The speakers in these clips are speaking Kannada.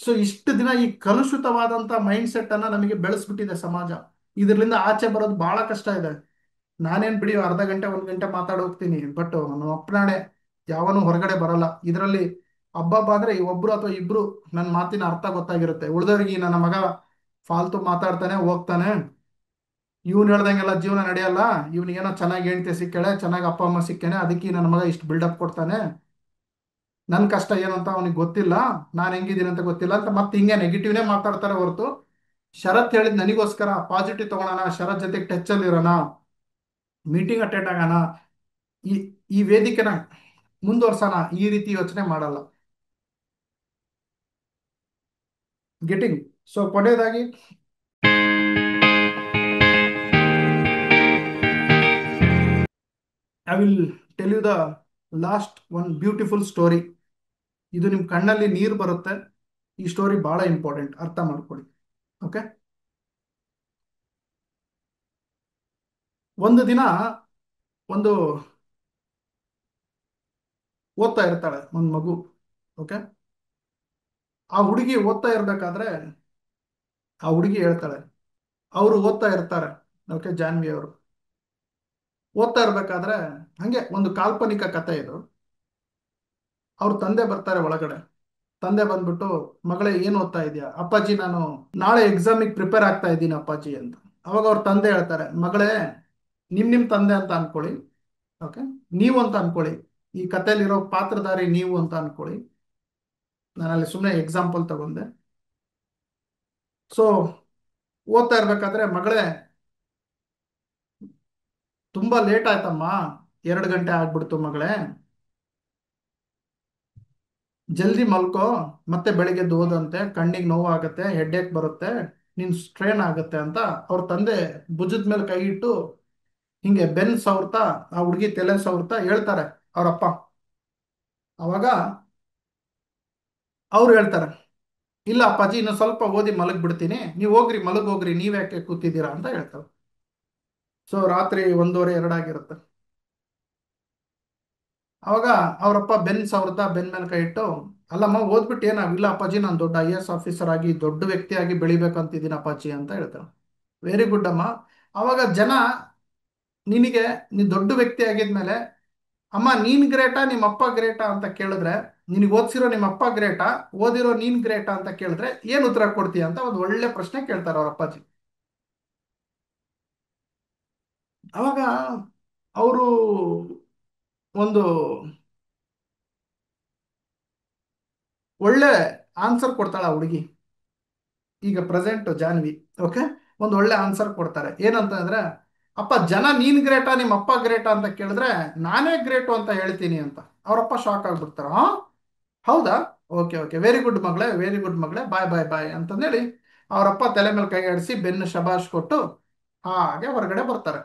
ಸೊ ಇಷ್ಟು ದಿನ ಈ ಕಲುಷಿತವಾದಂತ ಮೈಂಡ್ ಸೆಟ್ ಅನ್ನ ನಮಗೆ ಬೆಳೆಸ್ಬಿಟ್ಟಿದೆ ಸಮಾಜ. ಇದರಿಂದ ಆಚೆ ಬರೋದು ಬಹಳ ಕಷ್ಟ ಇದೆ. ನಾನೇನ್ ಬಿಡಿ ಅರ್ಧ ಗಂಟೆ 1 ಗಂಟೆ ಮಾತಾಡ್ ಹೋಗ್ತೀನಿ, ಬಟ್ ನಮ್ಮ ಅಪ್ಪನಾಣೆ ಯಾವನು ಹೊರಗಡೆ ಬರಲ್ಲ ಇದರಲ್ಲಿ. ಹಬ್ಬ ಆದ್ರೆ ಒಬ್ರು ಅಥವಾ ಇಬ್ರು ನನ್ನ ಮಾತಿನ ಅರ್ಥ ಗೊತ್ತಾಗಿರುತ್ತೆ. ಉಳ್ದವ್ರಿಗೆ ನನ್ನ ಮಗ ಫಾಲ್ತು ಮಾತಾಡ್ತಾನೆ ಹೋಗ್ತಾನೆ, ಇವ್ನು ಹೇಳ್ದಂಗೆಲ್ಲ ಜೀವನ ನಡೆಯಲ್ಲ, ಇವ್ನಿಗೇನೋ ಚೆನ್ನಾಗಿ ಹೆಂಡತಿ ಸಿಕ್ಕಾಳೆ, ಚೆನ್ನಾಗಿ ಅಪ್ಪ ಅಮ್ಮ ಸಿಕ್ಕೇನೆ, ಅದಕ್ಕೆ ನನ್ನ ಮಗ ಇಷ್ಟು ಬಿಲ್ಡಪ್ ಕೊಡ್ತಾನೆ, ನನ್ನ ಕಷ್ಟ ಏನು ಅಂತ ಅವನಿಗೆ ಗೊತ್ತಿಲ್ಲ, ನಾನು ಹೆಂಗಿದ್ದೀನಿ ಅಂತ ಗೊತ್ತಿಲ್ಲ ಅಂತ ಮತ್ತೆ ಹಿಂಗೆ ನೆಗೆಟಿವ್ನೇ ಮಾತಾಡ್ತಾರೆ ಹೊರತು, ಶರತ್ ಹೇಳಿದ್ ನನಗೋಸ್ಕರ ಪಾಸಿಟಿವ್ ತಗೊಳೋಣ, ಶರತ್ ಜೊತೆಗೆ ಟಚ್ ಅಲ್ಲಿ ಇರೋಣ, ಮೀಟಿಂಗ್ ಅಟೆಂಡ್ ಆಗೋಣ, ಈ ಈ ವೇದಿಕೆನ ಮುಂದುವರ್ಸೋಣ, ಈ ರೀತಿ ಯೋಚನೆ ಮಾಡಲ್ಲ. ಗೆಟಿಂಗ್. ಸೊ ಕೊನೆಯದಾಗಿ I will tell you the last one beautiful story. ಇದು ನಿಮ್ ಕಣ್ಣಲ್ಲಿ ನೀರು ಬರುತ್ತೆ. ಈ ಸ್ಟೋರಿ ಬಹಳ ಇಂಪಾರ್ಟೆಂಟ್, ಅರ್ಥ ಮಾಡ್ಕೊಳ್ಳಿ. ಓಕೆ. ಒಂದು ದಿನ ಒಂದು ಓದ್ತಾ ಇರ್ತಾಳೆ ಒಂದು ಮಗು. ಓಕೆ. ಆ ಹುಡುಗಿ ಓದ್ತಾ ಇರ್ಬೇಕಾದ್ರೆ ಆ ಹುಡುಗಿ ಹೇಳ್ತಾಳೆ, ಅವರು ಓದ್ತಾ ಇರ್ತಾರೆ. ಓಕೆ, ಜಾನ್ವಿ ಅವರು ಓದ್ತಾ ಇರ್ಬೇಕಾದ್ರೆ ಹಂಗೆ ಒಂದು ಕಾಲ್ಪನಿಕ ಕಥೆ ಇದು. ಅವ್ರ ತಂದೆ ಬರ್ತಾರೆ ಒಳಗಡೆ. ತಂದೆ ಬಂದ್ಬಿಟ್ಟು, ಮಗಳೇ ಏನ್ ಓದ್ತಾ ಇದೀಯಾ? ಅಪ್ಪಾಜಿ ನಾನು ನಾಳೆ ಎಕ್ಸಾಮಿಗೆ ಪ್ರಿಪೇರ್ ಆಗ್ತಾ ಇದ್ದೀನಿ ಅಪ್ಪಾಜಿ ಅಂತ. ಅವಾಗ ಅವ್ರ ತಂದೆ ಹೇಳ್ತಾರೆ, ಮಗಳೇ ನಿಮ್ ತಂದೆ ಅಂತ ಅನ್ಕೊಳ್ಳಿ. ಓಕೆ, ನೀವು ಅಂತ ಅನ್ಕೊಳ್ಳಿ, ಈ ಕಥೆಯಲ್ಲಿರೋ ಪಾತ್ರಧಾರಿ ನೀವು ಅಂತ ಅನ್ಕೊಳ್ಳಿ. ನಾನು ಅಲ್ಲಿ ಸುಮ್ಮನೆ ಎಕ್ಸಾಂಪಲ್ ತಗೊಂಡೆ. ಸೊ ಓದ್ತಾ ಇರ್ಬೇಕಾದ್ರೆ, ಮಗಳೇ ತುಂಬಾ ಲೇಟ್ ಆಯ್ತಮ್ಮ, 2 ಗಂಟೆ ಆಗ್ಬಿಡ್ತು ಮಗಳೇ, ಜಲ್ದಿ ಮಲ್ಕೋ, ಮತ್ತೆ ಬೆಳಿಗ್ಗೆ ಎದ್ದು ಓದಂತೆ, ಕಣ್ಣಿಗೆ ನೋವು ಆಗುತ್ತೆ, ಹೆಡ್ಏಕ್ ಬರುತ್ತೆ, ನೀನ್ ಸ್ಟ್ರೇನ್ ಆಗುತ್ತೆ ಅಂತ ಅವ್ರ ತಂದೆ ಭುಜದ ಮೇಲೆ ಕೈ ಇಟ್ಟು ಹಿಂಗೆ ಬೆನ್ ಸವರ್ತಾ, ಆ ಹುಡುಗಿ ತಲೆ ಸವರ್ತಾ ಹೇಳ್ತಾರೆ ಅವ್ರಪ್ಪ. ಅವಾಗ ಅವ್ರು ಹೇಳ್ತಾರೆ, ಇಲ್ಲ ಅಪ್ಪಾಜಿ ಇನ್ನು ಸ್ವಲ್ಪ ಓದಿ ಮಲಗ್ ಬಿಡ್ತೀನಿ, ನೀವು ಹೋಗ್ರಿ ಮಲಗ್ ಹೋಗ್ರಿ, ನೀವ್ ಯಾಕೆ ಕೂತಿದ್ದೀರಾ ಅಂತ ಹೇಳ್ತಾರೆ. ಸೊ ರಾತ್ರಿ 1:30 2 ಆಗಿರುತ್ತೆ. ಅವಾಗ ಅವರಪ್ಪ ಬೆನ್ ಸವರ್ತಾ ಬೆನ್ ಮೇಲೆ ಕೈ ಇಟ್ಟು, ಅಲ್ಲಮ್ಮ ಓದ್ಬಿಟ್ಟು ಏನಾಗಿಲ್ಲ ಅಪ್ಪಾಜಿ, ನಾನು ದೊಡ್ಡ IAS ಆಫೀಸರ್ ಆಗಿ ದೊಡ್ಡ ವ್ಯಕ್ತಿಯಾಗಿ ಬೆಳಿಬೇಕಂತಿದ್ದೀನಿ ಅಪ್ಪಾಜಿ ಅಂತ ಹೇಳ್ತಾರೆ. ವೆರಿ ಗುಡ್ ಅಮ್ಮ. ಅವಾಗ ಜನ ನಿನಗೆ, ನೀನ್ ದೊಡ್ಡ ವ್ಯಕ್ತಿ ಆಗಿದ್ಮೇಲೆ, ಅಮ್ಮ ನೀನ್ ಗ್ರೇಟಾ ನಿಮ್ಮ ಅಪ್ಪ ಗ್ರೇಟಾ ಅಂತ ಕೇಳಿದ್ರೆ, ನಿನಗೆ ಓದಿಸಿರೋ ನಿಮ್ಮ ಅಪ್ಪ ಗ್ರೇಟಾ, ಓದಿರೋ ನೀನ್ ಗ್ರೇಟಾ ಅಂತ ಕೇಳಿದ್ರೆ ಏನ್ ಉತ್ತರ ಕೊಡ್ತೀಯ ಅಂತ ಒಂದು ಒಳ್ಳೆ ಪ್ರಶ್ನೆ ಕೇಳ್ತಾರೆ ಅವ್ರ ಅಪ್ಪಾಜಿ. ಅವಾಗ ಅವರು ಒಂದು ಒಳ್ಳೆ ಆನ್ಸರ್ ಕೊಡ್ತಾಳ ಆ ಹುಡುಗಿ, ಈಗ ಪ್ರೆಸೆಂಟ್ ಜಾನ್ವಿ. ಓಕೆ. ಒಂದು ಒಳ್ಳೆ ಆನ್ಸರ್ ಕೊಡ್ತಾರೆ, ಏನಂತ ಅಂದ್ರೆ, ಅಪ್ಪ ಜನ ನೀನ್ ಗ್ರೇಟಾ ನಿಮ್ಮ ಅಪ್ಪ ಗ್ರೇಟಾ ಅಂತ ಕೇಳಿದ್ರೆ ನಾನೇ ಗ್ರೇಟು ಅಂತ ಹೇಳ್ತೀನಿ ಅಂತ. ಅವರಪ್ಪ ಶಾಕ್ ಆಗ್ಬಿಡ್ತಾರ. ಹಾ, ಹೌದಾ, ಓಕೆ ಓಕೆ, ವೆರಿ ಗುಡ್ ಮಗಳೇ, ವೆರಿ ಗುಡ್ ಮಗಳೇ, ಬಾಯ್ ಬಾಯ್ ಬಾಯ್ ಅಂತಂದೇಳಿ ಅವರಪ್ಪ ತಲೆ ಮೇಲೆ ಕೈ ಆಡಿಸಿ ಬೆನ್ನು ಶಬಾಷ್ ಕೊಟ್ಟು ಹಾಗೆ ಹೊರಗಡೆ ಬರ್ತಾರೆ.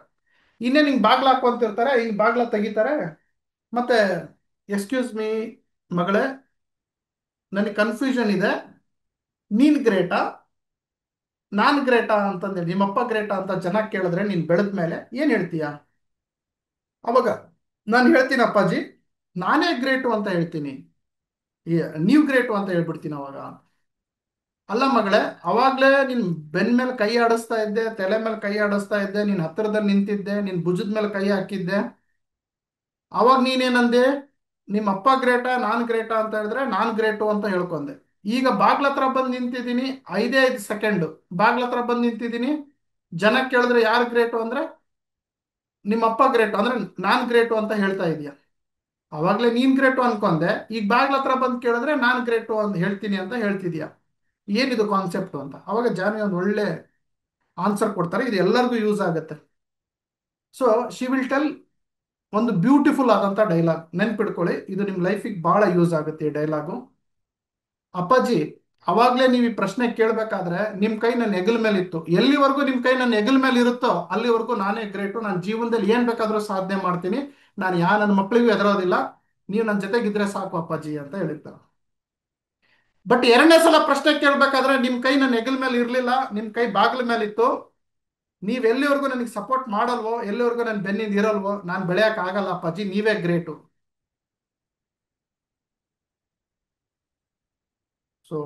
ಇನ್ನೇನು ಹಿಂಗ್ ಬಾಗ್ಲ ಹಾಕೊಂತಿರ್ತಾರೆ, ಹಿಂಗ್ ಬಾಗ್ಲ ತೆಗಿತಾರೆ. ಮತ್ತೆ, ಎಕ್ಸ್ಕ್ಯೂಸ್ ಮೀ ಮಗಳೇ, ನನಗೆ ಕನ್ಫ್ಯೂಷನ್ ಇದೆ, ನೀನ್ ಗ್ರೇಟಾ ನಾನ್ ಗ್ರೇಟಾ ಅಂತಂದ್ರೆ, ನಿಮ್ಮಪ್ಪ ಗ್ರೇಟಾ ಅಂತ ಜನ ಕೇಳಿದ್ರೆ ನೀನ್ ಬೆಳೆದ ಮೇಲೆ ಏನ್ ಹೇಳ್ತೀಯ? ಅವಾಗ ನಾನು ಹೇಳ್ತೀನಿ ಅಪ್ಪಾಜಿ, ನಾನೇ ಗ್ರೇಟು ಅಂತ ಹೇಳ್ತೀನಿ, ನೀವು ಗ್ರೇಟು ಅಂತ ಹೇಳ್ಬಿಡ್ತೀನಿ ಅವಾಗ. ಅಲ್ಲ ಮಗಳೇ, ಅವಾಗ್ಲೇ ನಿನ್ ಬೆನ್ ಮೇಲೆ ಕೈ ಆಡಿಸ್ತಾ ಇದ್ದೆ, ತಲೆ ಮೇಲೆ ಕೈ ಆಡಿಸ್ತಾ ಇದ್ದೆ, ನಿನ್ ಹತ್ತಿರದಲ್ಲಿ ನಿಂತಿದ್ದೆ, ನಿನ್ ಭುಜದ ಮೇಲೆ ಕೈ ಹಾಕಿದ್ದೆ, ಅವಾಗ ನೀನೇನಂದೆ? ನಿಮ್ಮ ಅಪ್ಪ ಗ್ರೇಟಾ ನಾನ್ ಗ್ರೇಟಾ ಅಂತ ಹೇಳಿದ್ರೆ ನಾನ್ ಗ್ರೇಟು ಅಂತ ಹೇಳ್ಕೊಂಡೆ. ಈಗ ಬಾಗ್ಲ ಹತ್ರ ಬಂದು ನಿಂತಿದ್ದೀನಿ, 5 ಸೆಕೆಂಡ್ ಬಾಗ್ಲ ಹತ್ರ ಬಂದು ನಿಂತಿದ್ದೀನಿ, ಜನ ಕೇಳಿದ್ರೆ ಯಾರು ಗ್ರೇಟು ಅಂದ್ರೆ ನಿಮ್ಮ ಅಪ್ಪ ಗ್ರೇಟು ಅಂದ್ರೆ ನಾನ್ ಗ್ರೇಟು ಅಂತ ಹೇಳ್ತಾ ಇದೀಯ. ಅವಾಗ್ಲೇ ನೀನ್ ಗ್ರೇಟು ಅನ್ಕೊಂಡೆ, ಈಗ ಬಾಗ್ಲ ಹತ್ರ ಬಂದು ಕೇಳಿದ್ರೆ ನಾನ್ ಗ್ರೇಟು ಅಂತ ಹೇಳ್ತೀನಿ ಅಂತ ಹೇಳ್ತಿದ್ಯಾ. ಏನಿದು ಕಾನ್ಸೆಪ್ಟ್ ಅಂತ ಅವಾಗ ಜಾನ್ವಿ ಒಂದು ಒಳ್ಳೆ ಆನ್ಸರ್ ಕೊಡ್ತಾರೆ, ಇದು ಎಲ್ಲರಿಗೂ ಯೂಸ್ ಆಗುತ್ತೆ. ಸೊ ಶಿ ವಿಲ್ ಟೆಲ್ ಒಂದು ಬ್ಯೂಟಿಫುಲ್ ಆದಂತ ಡೈಲಾಗ್, ನೆನ್ಪಿಡ್ಕೊಳ್ಳಿ, ಇದು ನಿಮ್ ಲೈಫಿಗೆ ಬಹಳ ಯೂಸ್ ಆಗುತ್ತೆ ಈ ಡೈಲಾಗು. ಅಪ್ಪಾಜಿ, ಅವಾಗ್ಲೇ ನೀವು ಈ ಪ್ರಶ್ನೆ ಕೇಳಬೇಕಾದ್ರೆ ನಿಮ್ ಕೈ ನನ್ನ ಹೆಗಲ ಮೇಲೆ ಇತ್ತು, ಎಲ್ಲಿವರೆಗೂ ನಿಮ್ ಕೈ ನನ್ನ ಹೆಗಲ ಮೇಲೆ ಇರುತ್ತೋ ಅಲ್ಲಿವರೆಗೂ ನಾನೇ ಗ್ರೇಟು, ನಾನು ಜೀವನದಲ್ಲಿ ಏನ್ ಬೇಕಾದ್ರೂ ಸಾಧನೆ ಮಾಡ್ತೀನಿ, ನಾನು ನನ್ನ ಮಕ್ಕಳಿಗೂ ಎದುರೋದಿಲ್ಲ, ನೀವು ನನ್ನ ಜೊತೆಗಿದ್ರೆ ಸಾಕು ಅಪ್ಪಾಜಿ ಅಂತ ಹೇಳಿರ್ತಾರೆ. ಬಟ್ 2ನೇ ಸಲ ಪ್ರಶ್ನೆ ಕೇಳ್ಬೇಕಾದ್ರೆ ನಿಮ್ ಕೈ ನನ್ನ ಹೆಗಲ ಮೇಲೆ ಇರ್ಲಿಲ್ಲ, ನಿಮ್ ಕೈ ಬಾಗಿಲ ಮೇಲೆ ಇತ್ತು, ನೀವ್ ಎಲ್ಲಿವರೆಗೂ ನನಗೆ ಸಪೋರ್ಟ್ ಮಾಡಲ್ವೋ, ಎಲ್ಲಿವರೆಗೂ ನನ್ನ ಬೆನ್ನಿಂದ ಇರಲ್ವೋ, ನಾನು ಬೆಳೆಯಕ್ ಆಗಲ್ಲ ಅಪ್ಪಾಜಿ, ನೀವೇ ಗ್ರೇಟು. ಸೊ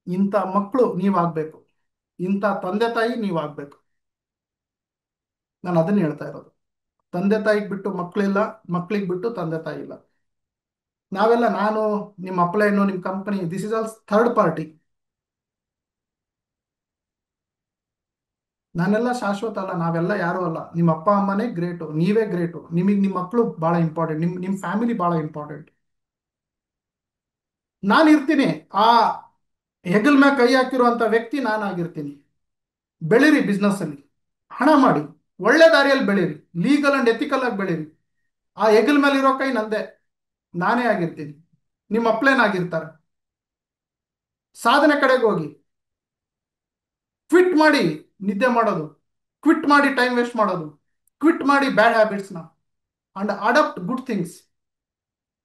ಇಂಥ ಮಕ್ಕಳು ನೀವಾಗಬೇಕು, ಇಂಥ ತಂದೆ ತಾಯಿ ನೀವಾಗಬೇಕು. ನಾನು ಅದನ್ನ ಹೇಳ್ತಾ ಇರೋದು. ತಂದೆ ತಾಯಿಗೆ ಬಿಟ್ಟು ಮಕ್ಕಳಿಲ್ಲ, ಮಕ್ಕಳಿಗೆ ಬಿಟ್ಟು ತಂದೆ ತಾಯಿ ಇಲ್ಲ. ನಾವೆಲ್ಲ, ನಾನು, ನಿಮ್ಮ ಅಪ್ಲೈನು, ನಿಮ್ಮ company, this is all third party. ನಾನೆಲ್ಲ ಶಾಶ್ವತ ಅಲ್ಲ, ನಾವೆಲ್ಲ ಯಾರು ಅಲ್ಲ. ನಿಮ್ಮ ಅಪ್ಪ ಅಮ್ಮನೇ ಗ್ರೇಟು, ನೀವೇ ಗ್ರೇಟು. ನಿಮಗೆ ನಿಮ್ಮ ಮಕ್ಕಳು ಭಾಳ ಇಂಪಾರ್ಟೆಂಟ್, ನಿಮ್ಮ ಫ್ಯಾಮಿಲಿ ಭಾಳ ಇಂಪಾರ್ಟೆಂಟ್. ನಾನು ಇರ್ತೀನಿ, ಆ ಹೆಗಲ್ ಮ್ಯಾಗ ಕೈ ಹಾಕಿರುವಂಥ ವ್ಯಕ್ತಿ ನಾನಾಗಿರ್ತೀನಿ. ಬೆಳೀರಿ ಬಿಸ್ನೆಸ್ ಅಲ್ಲಿ, ಹಣ ಮಾಡಿ, ಒಳ್ಳೆ ದಾರಿಯಲ್ಲಿ ಬೆಳೀರಿ, ಲೀಗಲ್ ಅಂಡ್ ಎಥಿಕಲ್ ಆಗಿ ಬೆಳೀರಿ. ಆ ಹೆಗಲ್ ಮೇಲೆ ಇರೋ ಕೈ ನಂದೇ, ನಾನೇ ಆಗಿರ್ತೀನಿ. ನಿಮ್ಮ ಅಪ್ಲೇನಾಗಿರ್ತಾರೆ. ಸಾಧನೆ ಕಡೆಗೆ ಹೋಗಿ. ಕ್ವಿಟ್ ಮಾಡಿ ನಿದ್ದೆ ಮಾಡೋದು, ಕ್ವಿಟ್ ಮಾಡಿ ಟೈಮ್ ವೇಸ್ಟ್ ಮಾಡೋದು, ಕ್ವಿಟ್ ಮಾಡಿ ಬ್ಯಾಡ್ ಹ್ಯಾಬಿಟ್ಸ್ನ, and adapt good things.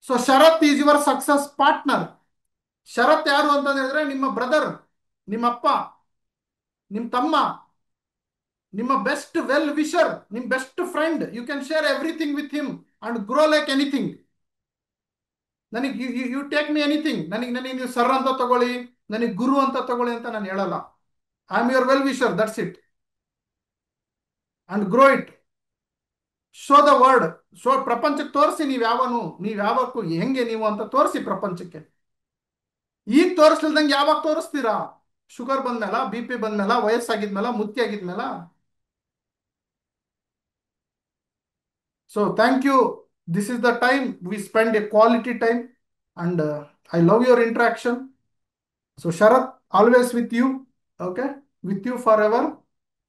So Sharath is your success partner. Sharath ಯಾರು ಅಂತ ಹೇಳಿದ್ರೆ ನಿಮ್ಮ ಬ್ರದರ್, ನಿಮ್ಮ ಅಪ್ಪ, ನಿಮ್ಮ ತಮ್ಮ, ನಿಮ್ಮ ಬೆಸ್ಟ್ ವೆಲ್ ವಿಶರ್, ನಿಮ್ಮ best friend. You can share everything with him and grow like anything. ನನಗೆ ಯು ಟೇಕ್ ಮಿ ಎನಿಥಿಂಗ್. ನನಗೆ ನೀವು ಸರ್ ಅಂತ ತಗೊಳ್ಳಿ, ನನಗೆ ಗುರು ಅಂತ ತಗೊಳ್ಳಿ ಅಂತ ನಾನು ಹೇಳಲ್ಲ. I am your well wisher, that's it. And grow it. Show the word. Show, ಪ್ರಪಂಚಕ್ಕೆ ತೋರಿಸಿ ನೀವು ಯಾವಕ್ಕೂ ಹೆಂಗೆ ನೀವು ಅಂತ ತೋರಿಸಿ ಪ್ರಪಂಚಕ್ಕೆ. ಈಗ ತೋರಿಸ್ಲಿಲ್ದಂಗೆ ಯಾವಾಗ ತೋರಿಸ್ತೀರಾ? ಶುಗರ್ ಬಂದ್ಮೇಲ, ಬಿ ಪಿ ಬಂದ್ಮೇಲ, ವಯಸ್ಸಾಗಿದ್ಮೇಲ, ಮುತ್ತಿ ಆಗಿದ್ಮೇಲ? So thank you. This is the time we spend a quality time, and I love your interaction. So Sharath, always with you. Okay, with you forever.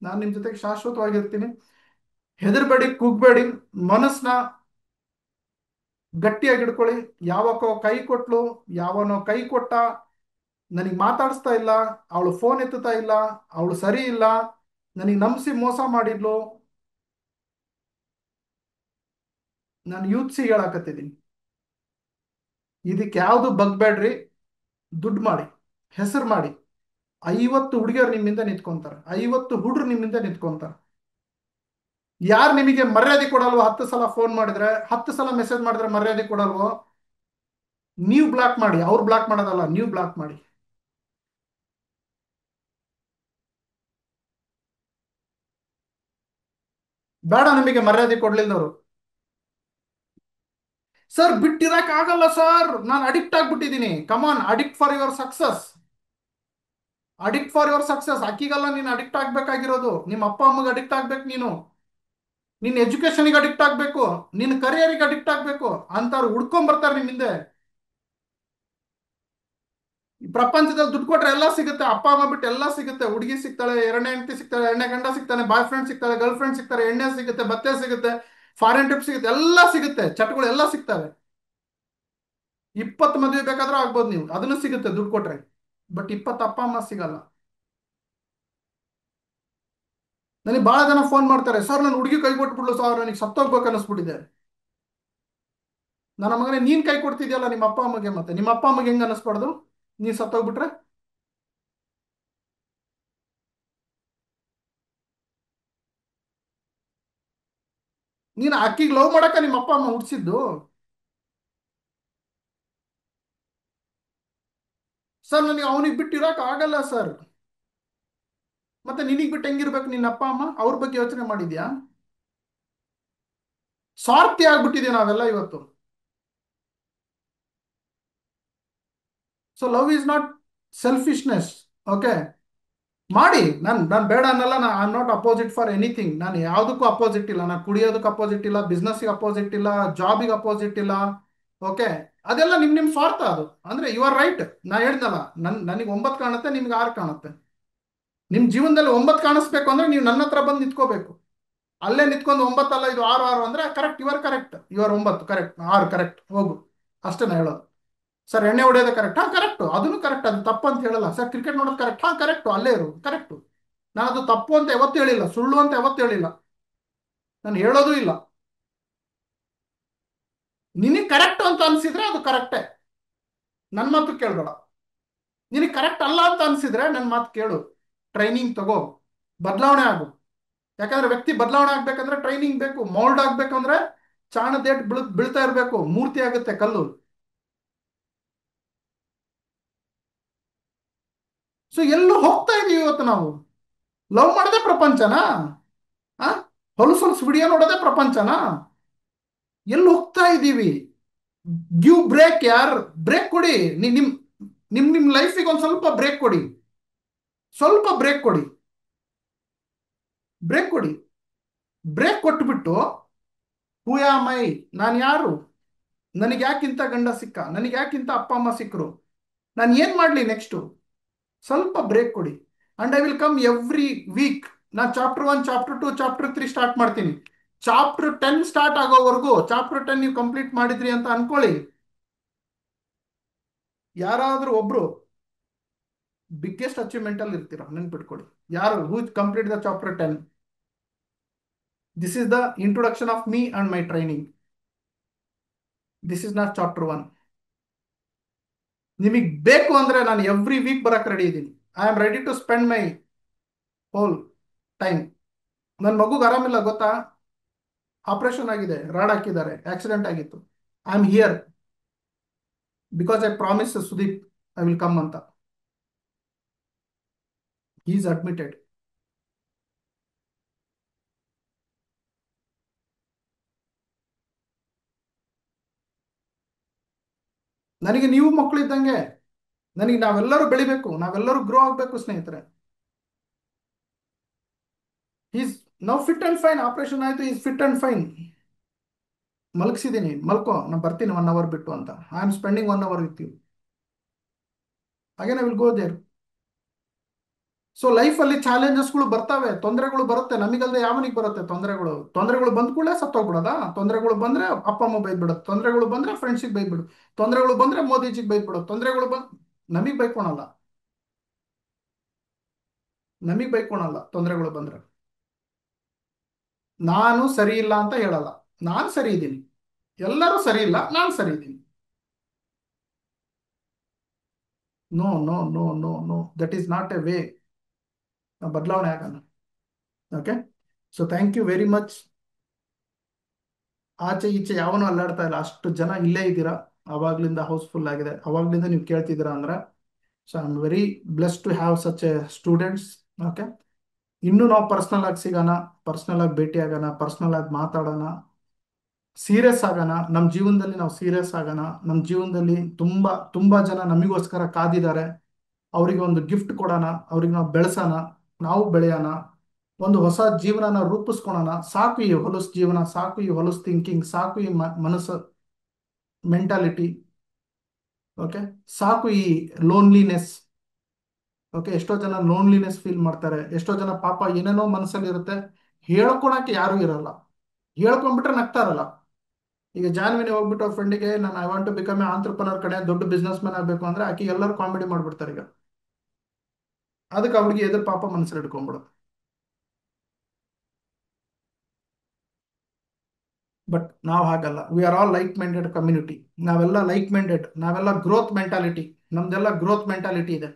ನಾನು ನಿಮ್ಮ ಜೊತೆಗೆ ಶಾಶ್ವತವಾಗಿರ್ತೀನಿ. ಹೆದರ್ಬೇಡಿ, ಕುಗ್ಬೇಡಿ, ಮನಸ್ಸನ್ನ ಗಟ್ಟಿಯಾಗಿ ಹಿಡ್ಕೊಳ್ಳಿ. ಯಾವಕ್ಕೋ ಕೈ ಕೊಟ್ಲು, ಯಾವನೋ ಕೈ ಕೊಟ್ಟ, ನನಗೆ ಮಾತಾಡಿಸ್ತಾ ಇಲ್ಲ, ಅವಳು ಫೋನ್ ಎತ್ತುತ್ತಾ ಇಲ್ಲ, ಅವಳು ಸರಿ ಇಲ್ಲ, ನನಗೆ ನಂಬಿಸಿ ಮೋಸ ಮಾಡಿದ್ಲು. ನಾನು ಯೂತ್ಸಿ ಹೇಳಕತ್ತಿದ್ದೀನಿ, ಇದಕ್ಕೆ ಯಾವುದು ಬಗ್ಬೇಡ್ರಿ. ದುಡ್ಡು ಮಾಡಿ, ಹೆಸರು ಮಾಡಿ. 50 ಹುಡುಗಿಯರು ನಿಮ್ಮಿಂದ ನಿಂತ್ಕೊಂತಾರೆ, 50 ಹುಡುಗರು ನಿಮ್ಮಿಂದ ನಿಂತ್ಕೊಂತಾರೆ. ಯಾರು ನಿಮಗೆ ಮರ್ಯಾದೆ ಕೊಡಲ್ವೋ, 10 ಸಲ ಫೋನ್ ಮಾಡಿದ್ರೆ, 10 ಸಲ ಮೆಸೇಜ್ ಮಾಡಿದ್ರೆ ಮರ್ಯಾದೆ ಕೊಡಲ್ವೋ, ನೀವು ಬ್ಲಾಕ್ ಮಾಡಿ. ಅವ್ರು ಬ್ಲಾಕ್ ಮಾಡೋದಲ್ಲ, ನೀವು ಬ್ಲಾಕ್ ಮಾಡಿ. ಬೇಡ ನಮಗೆ ಮರ್ಯಾದೆ ಕೊಡ್ಲಿಲ್ಲದವರು. ಸರ್ ಬಿಟ್ಟಿರಕ್ ಆಗಲ್ಲ ಸರ್, ನಾನು ಅಡಿಕ್ಟ್ ಆಗ್ಬಿಟ್ಟಿದ್ದೀನಿ. Come on, addict for your success. Addict for your success. ಅಕ್ಕಿಗಲ್ಲ ನೀನು ಅಡಿಕ್ಟ್ ಆಗ್ಬೇಕಾಗಿರೋದು, ನಿಮ್ಮ ಅಪ್ಪ ಅಮ್ಮಗೆ ಅಡಿಕ್ಟ್ ಆಗ್ಬೇಕು ನೀನು. ನಿನ್ನ ಎಜುಕೇಶನ್ಗೆ ಅಡಿಕ್ಟ್ ಆಗ್ಬೇಕು, ನಿನ್ನ ಕರಿಯರಿಗೆ ಅಡಿಕ್ಟ್ ಆಗ್ಬೇಕು. ಅಂತವ್ರು ಹುಡ್ಕೊಂಡ್ ಬರ್ತಾರೆ ನಿಮ್ಮ ಹಿಂದೆ. ಈ ಪ್ರಪಂಚದಲ್ಲಿ ದುಡ್ಡು ಕೊಟ್ರೆ ಎಲ್ಲ ಸಿಗುತ್ತೆ. ಅಪ್ಪ ಅಮ್ಮ ಬಿಟ್ಟು ಎಲ್ಲ ಸಿಗುತ್ತೆ. ಹುಡುಗಿ ಸಿಗ್ತಾಳೆ, ಎರಡನೇ ಹೆಂಡತಿ ಸಿಗ್ತಾಳೆ, ಎರಡನೇ ಗಂಡ ಸಿಗ್ತಾನೆ, ಬಾಯ್ ಫ್ರೆಂಡ್ ಸಿಗ್ತಾಳೆ, ಗರ್ಲ್ ಫ್ರೆಂಡ್ ಸಿಗ್ತಾರೆ, ಎಣ್ಣೆ ಸಿಗುತ್ತೆ, ಬತ್ತೆ ಸಿಗುತ್ತೆ, ಫಾರಿನ್ ಟ್ರಿಪ್ ಸಿಗುತ್ತೆ, ಎಲ್ಲ ಸಿಗುತ್ತೆ, ಚಟಗಳು ಎಲ್ಲ ಸಿಗ್ತವೆ. 20 ಮದುವೆ ಬೇಕಾದ್ರೂ ಆಗ್ಬೋದು ನೀವು, ಅದನ್ನು ಸಿಗುತ್ತೆ ದುಡ್ಡು ಕೊಟ್ರೆ. ಬಟ್ 20 ಅಪ್ಪ ಅಮ್ಮ ಸಿಗಲ್ಲ. ನನಗೆ ಬಹಳ ಜನ ಫೋನ್ ಮಾಡ್ತಾರೆ, ಸರ್ ನನ್ನ ಹುಡುಗಿ ಕೈ ಕೊಟ್ಬಿಡ್ಲು ಸರ್, ನನಗೆ ಸತ್ತೋಗ್ಬೇಕು ಅನ್ನಿಸ್ಬಿಟ್ಟಿದೆ. ನನ್ನ ಮಗನೇ, ನೀನ್ ಕೈ ಕೊಡ್ತಿದ್ಯಲ್ಲ ನಿಮ್ಮ ಅಪ್ಪ ಅಮ್ಮಗೆ, ಮತ್ತೆ ನಿಮ್ಮ ಅಪ್ಪ ಅಮ್ಮಗೆ ಹೆಂಗ್ ಅನ್ನಿಸ್ಬಾರ್ದು ನೀನ್ ಸತ್ತೋಗ್ಬಿಟ್ರೆ? ನೀನು ಅಕ್ಕಿಗೆ ಲವ್ ಮಾಡಕ ನಿಮ್ಮ ಅಪ್ಪ ಅಮ್ಮ ಹುಡ್ಸಿದ್ದು? ಸರ್ ನನಗೆ ಅವನಿಗೆ ಬಿಟ್ಟಿರೋಕೆ ಆಗಲ್ಲ ಸರ್. ಮತ್ತೆ ನಿನಗೆ ಬಿಟ್ಟು ಹೆಂಗಿರ್ಬೇಕು ನಿನ್ನ ಅಪ್ಪ ಅಮ್ಮ? ಅವ್ರ ಬಗ್ಗೆ ಯೋಚನೆ ಮಾಡಿದ್ಯಾ? ಸ್ವಾರ್ಥಿ ಆಗ್ಬಿಟ್ಟಿದೀವಿ ನಾವೆಲ್ಲ ಇವತ್ತು. So love is not selfishness. Okay, ಮಾಡಿ. ನಾನು ಬೇಡ ಅನ್ನಲ್ಲ, I am not opposite for anything. ನಾನು ಯಾವುದಕ್ಕೂ ಅಪೋಸಿಟ್ ಇಲ್ಲ. ನಾನು ಕುಡಿಯೋದಕ್ಕೆ ಅಪೋಸಿಟ್ ಇಲ್ಲ, ಬಿಸ್ನೆಸ್ಗೆ ಅಪೋಸಿಟ್ ಇಲ್ಲ, ಜಾಬಿಗೆ ಅಪೋಸಿಟ್ ಇಲ್ಲ. ಓಕೆ, ಅದೆಲ್ಲ ನಿಮ್ಮ ಸ್ವಾರ್ಥ. ಅದು ಅಂದ್ರೆ ಯು ಆರ್ ರೈಟ್. ನಾ ಹೇಳ್ದಲ್ಲ, ನನಗೆ 9 ಕಾಣುತ್ತೆ, ನಿಮ್ಗೆ 6 ಕಾಣುತ್ತೆ. ನಿಮ್ಮ ಜೀವನದಲ್ಲಿ 9 ಕಾಣಿಸ್ಬೇಕು ಅಂದ್ರೆ ನೀವು ನನ್ನ ಹತ್ರ ಬಂದು ನಿಂತ್ಕೋಬೇಕು. ಅಲ್ಲೇ ನಿಂತ್ಕೊಂಡು 9 ಅಲ್ಲ ಇದು 6 6 ಅಂದ್ರೆ correct, you are correct, you are 9 correct, 6 correct, ಹೋಗು. ಅಷ್ಟೇ ನಾ ಹೇಳೋದು. ಸರ್ ಎಣ್ಣೆ ಹೊಡೆಯೋದು ಕರೆಕ್ಟ್, ಹಾ ಕರೆಕ್ಟ್, ಅದನ್ನು ಕರೆಕ್ಟ್, ಅದು ತಪ್ಪು ಅಂತ ಹೇಳಲ್ಲ. ಸರ್ ಕ್ರಿಕೆಟ್ ನೋಡೋದು ಕರೆಕ್ಟ್, ಹಾ ಕರೆಕ್ಟ್, ಅಲ್ಲೇ ಇರು, ಕರೆಕ್ಟ್. ನಾನು ಅದು ತಪ್ಪು ಅಂತ ಯಾವತ್ತೂ ಹೇಳಿಲ್ಲ, ಸುಳ್ಳು ಅಂತ ಯಾವತ್ತೂ ಹೇಳಿಲ್ಲ, ನಾನು ಹೇಳೋದು ಇಲ್ಲ. ನಿನಗೆ ಕರೆಕ್ಟ್ ಅಂತ ಅನ್ಸಿದ್ರೆ ಅದು ಕರೆಕ್ಟೇ, ನನ್ನ ಮಾತು ಕೇಳಬೇಡ. ನಿನಗೆ ಕರೆಕ್ಟ್ ಅಲ್ಲ ಅಂತ ಅನ್ಸಿದ್ರೆ ನನ್ನ ಮಾತು ಕೇಳು, ಟ್ರೈನಿಂಗ್ ತಗೋ, ಬದಲಾವಣೆ ಆಗು. ಯಾಕಂದ್ರೆ ವ್ಯಕ್ತಿ ಬದಲಾವಣೆ ಆಗ್ಬೇಕಂದ್ರೆ ಟ್ರೈನಿಂಗ್ ಬೇಕು. ಮೌಲ್ಡ್ ಆಗ್ಬೇಕಂದ್ರೆ ಚಾಣದೇಟ್ ಬೀಳ್ತಾ ಇರಬೇಕು, ಮೂರ್ತಿ ಆಗುತ್ತೆ ಕಲ್ಲು. ಸೊ ಎಲ್ಲೂ ಹೋಗ್ತಾ ಇದೀವಿ ಇವತ್ತು ನಾವು. ಲವ್ ಮಾಡದೆ ಪ್ರಪಂಚನಾ? ಆ ಹೊಲಸು ಹೊಲಸು ವಿಡಿಯೋ ನೋಡೋದೇ ಪ್ರಪಂಚನಾ? ಎಲ್ಲಿ ಹೋಗ್ತಾ ಇದ್ದೀವಿ? ಗಿವ್ ಬ್ರೇಕ್ ಯಾರ್. ಬ್ರೇಕ್ ಕೊಡಿ. ನಿಮ್ ಲೈಫಿಗೆ ಒಂದು ಸ್ವಲ್ಪ ಬ್ರೇಕ್ ಕೊಡಿ. ಸ್ವಲ್ಪ ಬ್ರೇಕ್ ಕೊಡಿ. ಬ್ರೇಕ್ ಕೊಡಿ. ಬ್ರೇಕ್ ಕೊಟ್ಬಿಟ್ಟು ಹೂ ಆಮ್ ಐ, ನಾನು ಯಾರು, ನನಗೆ ಯಾಕಿಂತ ಗಂಡ ಸಿಕ್ಕ, ನನಗೆ ಯಾಕಿಂತ ಅಪ್ಪ ಅಮ್ಮ ಸಿಕ್ಕರು, ನಾನು ಏನ್ ಮಾಡ್ಲಿ ನೆಕ್ಸ್ಟು, ಸ್ವಲ್ಪ ಬ್ರೇಕ್ ಕೊಡಿ. And I will come every week. ನಾನು ಚಾಪ್ಟರ್ 1, ಚಾಪ್ಟರ್ 2, ಚಾಪ್ಟರ್ 3 ಸ್ಟಾರ್ಟ್ ಮಾಡ್ತೀನಿ. ಚಾಪ್ಟರ್ 10 ಸ್ಟಾರ್ಟ್ ಆಗೋವರೆಗೂ, ಚಾಪ್ಟರ್ 10 ನೀವು ಕಂಪ್ಲೀಟ್ ಮಾಡಿದ್ರಿ ಅಂತ ಅನ್ಕೊಳ್ಳಿ. ಯಾರಾದ್ರೂ ಒಬ್ರು ಬಿಗ್ಗೆಸ್ಟ್ ಅಚೀವ್ಮೆಂಟ್ ಅಲ್ಲಿ ಇರ್ತೀರಾ, ನೆನ್ಪಿಟ್ಕೊಳ್ಳಿ. ಯಾರು who complete the chapter 10. This is the introduction of me and my training. This is not chapter 1. ನಿಮಗೆ ಬೇಕು ಅಂದ್ರೆ ನಾನು ಎವ್ರಿ ವೀಕ್ ಬರಕ್ ರೆಡಿ ಇದ್ದೀನಿ. I am ready to spend my whole time. ನನ್ನ ಮಗುಗೆ ಆರಾಮಿಲ್ಲ ಗೊತ್ತಾ, ಆಪರೇಷನ್ ಆಗಿದೆ, ರಾಡ್ ಹಾಕಿದ್ದಾರೆ, ಆಕ್ಸಿಡೆಂಟ್ ಆಗಿತ್ತು. I am here because I promise Sudeep I will come ಅಂತ. He is admitted. ನನಗೆ ನೀವು ಮಕ್ಕಳು ಇದ್ದಂಗೆ. ನನಗೆ ನಾವೆಲ್ಲರೂ ಬೆಳಿಬೇಕು, ನಾವೆಲ್ಲರೂ ಗ್ರೋ ಆಗಬೇಕು ಸ್ನೇಹಿತರೆ. ಈಸ್ ನಾವು ಫಿಟ್ ಅಂಡ್ ಫೈನ್. ಆಪರೇಷನ್ ಆಯ್ತು, ಈಸ್ ಫಿಟ್ ಅಂಡ್ ಫೈನ್. ಮಲಗಿಸಿದ್ದೀನಿ, ಮಲ್ಕೋ, ನಾನು ಬರ್ತೀನಿ 1 ಅವರ್ ಬಿಟ್ಟು ಅಂತ. I am spending 1 hour with you. Again I will go there. So ಲೈಫಲ್ಲಿ ಚಾಲೆಂಜಸ್ಗಳು ಬರ್ತಾವೆ, ತೊಂದರೆಗಳು ಬರುತ್ತೆ. ನಮಗಲ್ದೆ ಯಾವನಿಗೆ ಬರುತ್ತೆ ತೊಂದರೆಗಳು? ತೊಂದರೆಗಳು ಬಂದ ಕೂಡಲೇ ಸತ್ತೋಗ್ಬಿಡೋದಾ? ತೊಂದರೆಗಳು ಬಂದ್ರೆ ಅಪ್ಪ ಅಮ್ಮ ಬೈದ್ಬಿಡೋದು, ತೊಂದರೆಗಳು ಬಂದ್ರೆ ಫ್ರೆಂಡ್ಸಿಗೆ ಬೈದ್ಬಿಡು, ತೊಂದರೆಗಳು ಬಂದ್ರೆ ಮೋದಿಜಿಗೆ ಬೈದ್ಬಿಡೋದು, ತೊಂದರೆಗಳು ನಮಗೆ ಬೈಕೊಳಲ್ಲ. ನಮಗೆ ಬೈಕೊಳಲ್ಲ ತೊಂದರೆಗಳು ಬಂದ್ರೆ. ನಾನು ಸರಿ ಇಲ್ಲ ಅಂತ ಹೇಳಲ್ಲ, ನಾನು ಸರಿ ಇದ್ದೀನಿ. ಎಲ್ಲರೂ ಸರಿ ಇಲ್ಲ, ನಾನು ಸರಿ ಇದ್ದೀನಿ. No no no no no, that is not a way. ಬದಲಾವಣೆ ಆಗೋಣ. Okay. So thank you very much. ಆಚೆ ಈಚೆ ಯಾವನು ಅಲ್ಲಾಡ್ತಾ ಇಲ್ಲ, ಅಷ್ಟು ಜನ ಇಲ್ಲೇ ಇದ್ದೀರಾ. ಅವಾಗ್ಲಿಂದ ಹೌಸ್ಫುಲ್ ಆಗಿದೆ, ಅವಾಗ್ಲಿಂದ ನೀವು ಕೇಳ್ತಿದ್ದೀರಾ ಅಂದ್ರೆ. So I am very blessed to have such a students. Okay. ಇನ್ನೂ ನಾವು ಪರ್ಸ್ನಲ್ ಆಗಿ ಸಿಗೋಣ, ಪರ್ಸ್ನಲ್ ಆಗಿ ಭೇಟಿ ಆಗೋಣ, ಪರ್ಸ್ನಲ್ ಆಗಿ ಮಾತಾಡೋಣ, ಸೀರಿಯಸ್ ಆಗೋಣ. ನಮ್ಮ ಜೀವನದಲ್ಲಿ ನಾವು ಸೀರಿಯಸ್ ಆಗೋಣ. ನಮ್ಮ ಜೀವನದಲ್ಲಿ ತುಂಬಾ ತುಂಬಾ ಜನ ನಮಗೋಸ್ಕರ ಕಾದಿದ್ದಾರೆ. ಅವರಿಗೆ ಒಂದು ಗಿಫ್ಟ್ ಕೊಡೋಣ, ಅವ್ರಿಗೆ ನಾವು ಬೆಳೆಸೋಣ, ನಾವು ಬೆಳೆಯೋಣ, ಒಂದು ಹೊಸ ಜೀವನನ ರೂಪಿಸ್ಕೊಳೋಣ. ಸಾಕು ಈ ಹೊಲಸು ಜೀವನ, ಸಾಕು ಈ ಹೊಲಸು ಥಿಂಕಿಂಗ್, ಸಾಕು ಈ ಮನಸ್ಸು ಮೆಂಟಾಲಿಟಿ. ಓಕೆ. ಸಾಕು ಈ ಲೋನ್ಲಿನೆಸ್. ಓಕೆ. ಎಷ್ಟೋ ಜನ ಲೋನ್ಲಿನೆಸ್ ಫೀಲ್ ಮಾಡ್ತಾರೆ, ಎಷ್ಟೋ ಜನ ಪಾಪ ಏನೇನೋ ಮನಸ್ಸಲ್ಲಿ ಇರುತ್ತೆ, ಹೇಳ್ಕೊಳಕ್ಕೆ ಯಾರು ಇರಲ್ಲ. ಹೇಳ್ಕೊಂಡ್ಬಿಟ್ರೆ ನಗ್ತಾರಲ್ಲ. ಈಗ ಜಾನ್ವಿನಿ ಹೋಗ್ಬಿಟ್ಟು ಅವ್ರ ಫ್ರೆಂಡಿಗೆ ನಾನು I want to become a entrepreneur ಕಡೆ, ದೊಡ್ಡ ಬಿಸ್ನೆಸ್ ಮ್ಯಾನ್ ಆಗಬೇಕು ಅಂದ್ರೆ ಆಕೆ ಎಲ್ಲರೂ ಕಾಮಿಡಿ ಮಾಡ್ಬಿಡ್ತಾರೆ ಈಗ. ಅದಕ್ಕೆ ಅವ್ರಿಗೆ ಎದುರು ಪಾಪ ಮನಸ್ಸಲ್ಲಿ ಇಟ್ಕೊಂಡ್ಬಿಡೋದು. ಬಟ್ ನಾವು ಹಾಗಲ್ಲ. We are all like minded community. ನಾವೆಲ್ಲ ಲೈಕ್ ಮೈಂಡೆಡ್, ನಾವೆಲ್ಲ ಗ್ರೋತ್ ಮೆಂಟಾಲಿಟಿ. ನಮ್ದೆಲ್ಲ ಗ್ರೋತ್ ಮೆಂಟಾಲಿಟಿ ಇದೆ.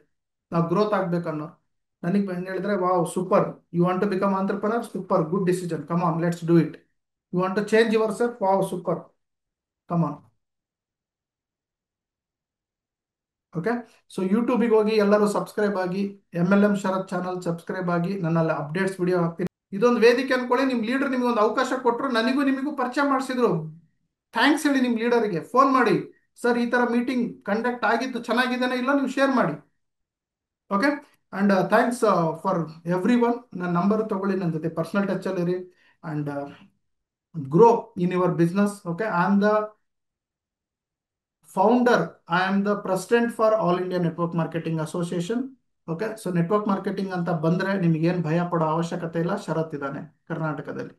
ನಾವು ಗ್ರೋತ್ ಆಗ್ಬೇಕನ್ನೋ. ನನಗೆ ಹೆಂಗೆ ಹೇಳಿದ್ರೆ, wow super, you want to become entrepreneur, super, good decision, come on let's do it. You want to change yourself, wow super, come on. Okay. So ಯೂಟ್ಯೂಬಿಗೆ ಹೋಗಿ ಎಲ್ಲರೂ ಸಬ್ಸ್ಕ್ರೈಬ್ ಆಗಿ, MLM ಶರತ್ ಚಾನಲ್ ಸಬ್ಸ್ಕ್ರೈಬ್ ಆಗಿ, ನನ್ನಲ್ಲಿ ಅಪ್ಡೇಟ್ಸ್ ವಿಡಿಯೋ ಹಾಕ್ತೀನಿ. ಇದೊಂದು ವೇದಿಕೆ ಅನ್ಕೊಳ್ಳಿ. ನಿಮ್ ಲೀಡರ್ ನಿಮ್ಗೆ ಒಂದು ಅವಕಾಶ ಕೊಟ್ಟರು, ನನಗೂ ನಿಮಗೂ ಪರಿಚಯ ಮಾಡಿಸಿದ್ರು, ಥ್ಯಾಂಕ್ಸ್ ಹೇಳಿ ನಿಮ್ಮ ಲೀಡರಿಗೆ ಫೋನ್ ಮಾಡಿ, ಸರ್ ಈ ತರ ಮೀಟಿಂಗ್ ಕಂಡಕ್ಟ್ ಆಗಿತ್ತು, ಚೆನ್ನಾಗಿದ್ದೇನೆ ಇಲ್ಲ ನೀವು ಶೇರ್ ಮಾಡಿ. Okay. And thanks for every one. ನನ್ನ ನಂಬರ್ ತಗೊಳ್ಳಿ, ನನ್ನ ಜೊತೆ ಪರ್ಸನಲ್ ಟಚ್ ಅಲ್ಲಿ ಇರಿ. And grow in your business. Okay. I am the founder, I am the president for all India network marketing association. Okay. So network marketing ಅಂತ ಬಂದ್ರೆ ನಿಮ್ಗೇನು ಭಯ ಪಡೋ ಅವಶ್ಯಕತೆ ಇಲ್ಲ. ಶರತ್ ಇದ್ದಾನೆ ಕರ್ನಾಟಕದಲ್ಲಿ.